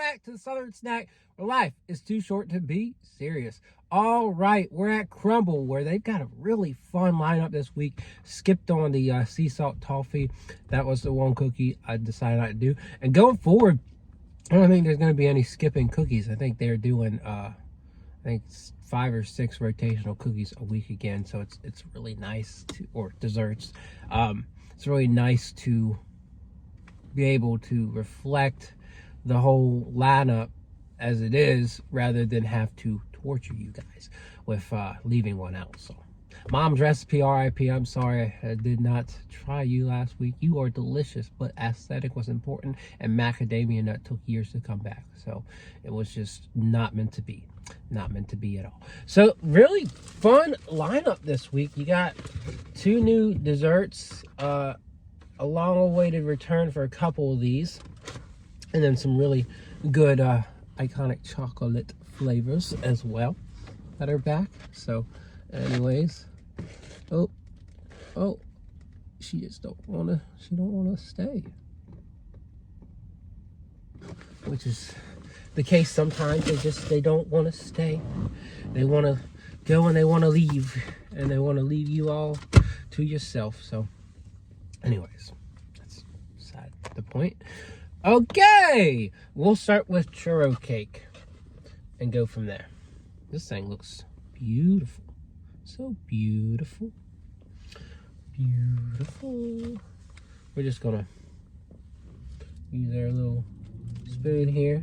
back to the Southern Snack, where life is too short to be serious. All right, we're at Crumbl, where they've got a really fun lineup this week. Skipped on the sea salt toffee. That was the one cookie I decided not to do. And going forward, I don't think there's going to be any skipping cookies. I think they're doing, I think 5 or 6 rotational cookies a week again. So it's really nice to, or desserts. It's really nice to be able to reflect the whole lineup as it is, rather than have to torture you guys with leaving one out. So mom's recipe, RIP. I'm sorry I did not try you last week. You are delicious, but aesthetic was important, and macadamia nut took years to come back. So it was just not meant to be. Not meant to be at all. So really fun lineup this week. You got 2 new desserts, a long-awaited return for a couple of these, and then some really good iconic chocolate flavors as well that are back. So anyways, oh, she don't want to stay, which is the case sometimes. They don't want to stay. They want to go and they want to leave, and they want to leave you all to yourself. So anyways, that's beside the point. Okay, we'll start with churro cake and go from there. This thing looks beautiful. So beautiful. Beautiful. We're just gonna use our little spoon here.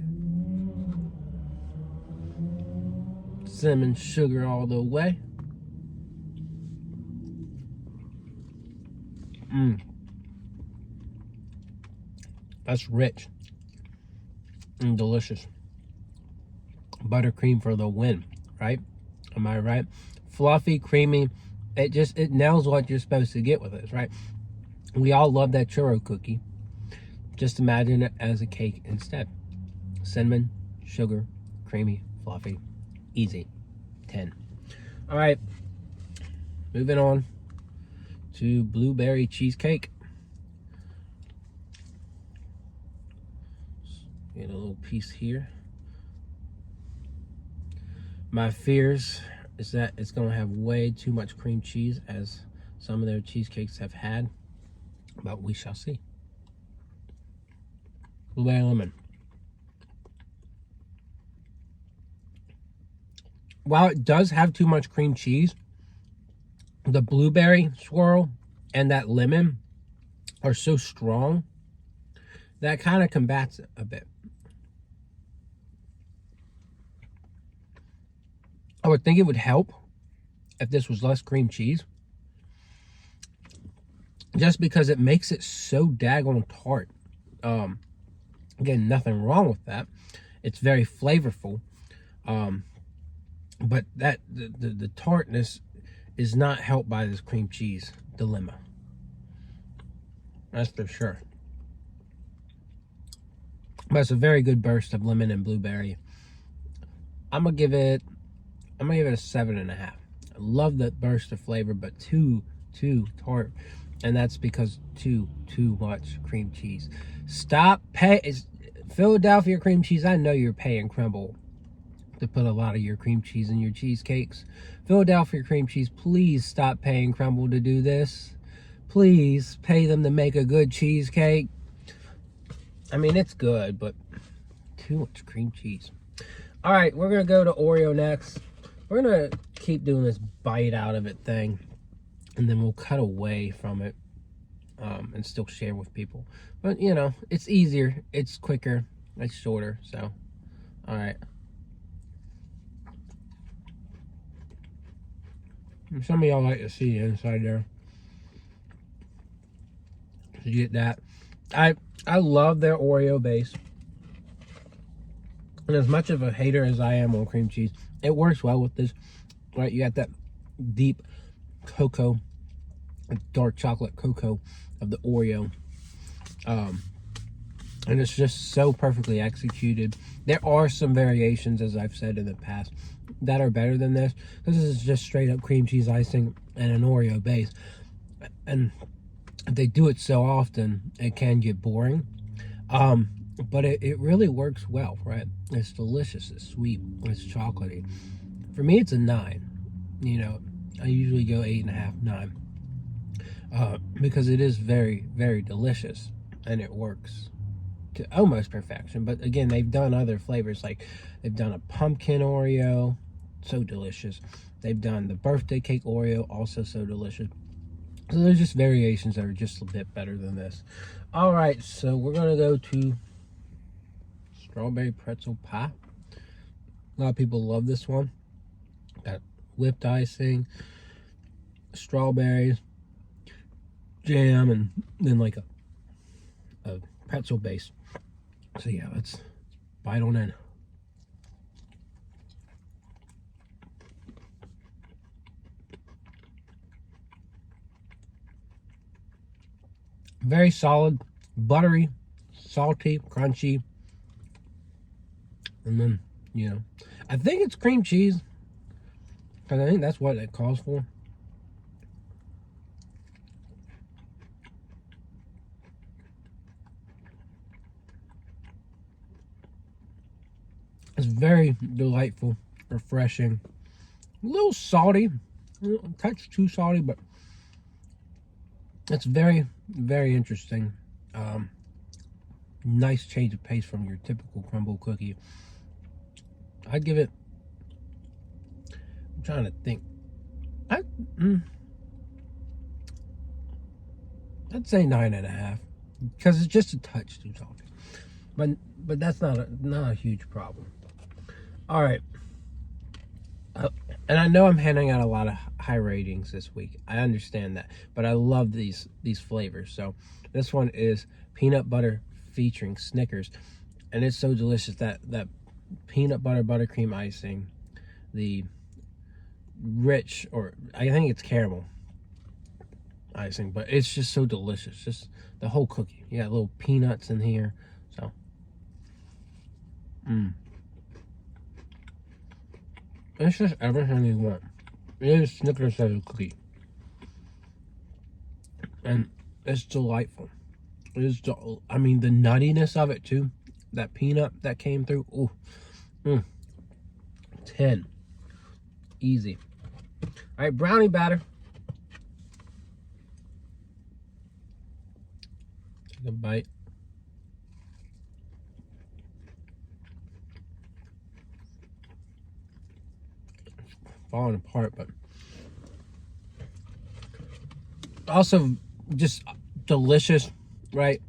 Cinnamon sugar all the way. That's rich and delicious. Buttercream for the win, right? Am I right? Fluffy, creamy. It nails what you're supposed to get with this, right? We all love that churro cookie. Just imagine it as a cake instead. Cinnamon, sugar, creamy, fluffy. Easy. 10. All right. Moving on to blueberry cheesecake. Get a little piece here. My fears is that it's going to have way too much cream cheese, as some of their cheesecakes have had, but we shall see. Blueberry lemon. While it does have too much cream cheese, the blueberry swirl and that lemon are so strong that kind of combats it a bit. I would think it would help if this was less cream cheese, just because it makes it so daggone tart. Again, nothing wrong with that. It's very flavorful, but that the tartness is not helped by this cream cheese dilemma. That's for sure. But it's a very good burst of lemon and blueberry. I'm gonna give it a 7.5. I love that burst of flavor, but too tart, and that's because too much cream cheese. Stop Philadelphia cream cheese. I know you're paying Crumbl to put a lot of your cream cheese in your cheesecakes. Philadelphia cream cheese, please stop paying Crumbl to do this. Please pay them to make a good cheesecake. I mean, it's good, but too much cream cheese. All right, we're gonna go to Oreo next. We're gonna keep doing this bite out of it thing, and then we'll cut away from it and still share with people. But you know, it's easier, it's quicker, it's shorter. So, all right. And some of y'all like to see the inside there. So you get that. I love their Oreo base. And as much of a hater as I am on cream cheese, it works well with this. Right, you got that deep cocoa, dark chocolate cocoa of the Oreo. And it's just so perfectly executed. There are some variations, as I've said in the past, that are better than this. This is just straight up cream cheese icing and an Oreo base. And they do it so often, it can get boring. but it really works well, right? It's delicious, it's sweet, it's chocolatey. For me, it's a 9. You know, I usually go 8.5, 9, because it is very, very delicious, and it works to almost perfection. But again, they've done other flavors, like they've done a pumpkin Oreo, so delicious. They've done the birthday cake Oreo, also so delicious. So there's just variations that are just a bit better than this. All right, so we're gonna go to strawberry pretzel pie. A lot of people love this one. Got whipped icing, strawberries, jam, and then like a pretzel base. So yeah, let's bite on in. Very solid, buttery, salty, crunchy. And then, you know, I think it's cream cheese, because I think that's what it calls for. It's very delightful, refreshing, a little salty, a touch too salty, but it's very, very interesting. Nice change of pace from your typical Crumbl cookie. I'd give it, I'm trying to think, I'd say 9.5, because it's just a touch too salty, but that's not a huge problem. All right, and I know I'm handing out a lot of high ratings this week. I understand that, but I love these flavors. So this one is peanut butter featuring Snickers, and it's so delicious. That peanut butter buttercream icing, the rich, or I think it's caramel icing, but it's just so delicious. Just the whole cookie. You got little peanuts in here, so it's just everything you want. It is Snickers as a cookie, and it's delightful. It is, I mean, the nuttiness of it too. That peanut that came through. Ooh, 10, easy. All right, brownie batter. Take a bite. Falling apart, but also just delicious, right?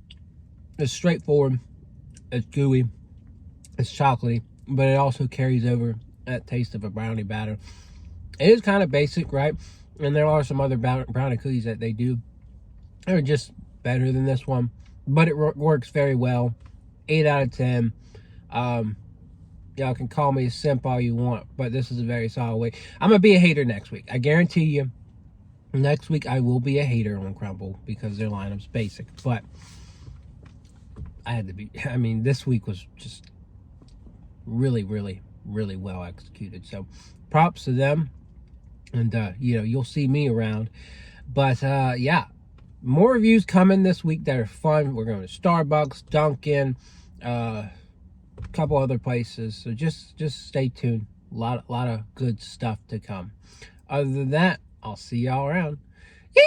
It's straightforward, it's gooey, it's chocolatey, but it also carries over that taste of a brownie batter. It is kind of basic, right? And there are some other brownie cookies that they do. They're just better than this one, but it works very well. 8 out of 10. Y'all can call me a simp all you want, but this is a very solid week. I'm going to be a hater next week. I guarantee you, next week I will be a hater on Crumbl because their lineup's basic. But I had to be, I mean, this week was just really, really, really well executed. So props to them. And, you know, you'll see me around. But, yeah, more reviews coming this week that are fun. We're going to Starbucks, Dunkin', couple other places, so just stay tuned. A lot of good stuff to come. Other than that, I'll see y'all around. Yeah.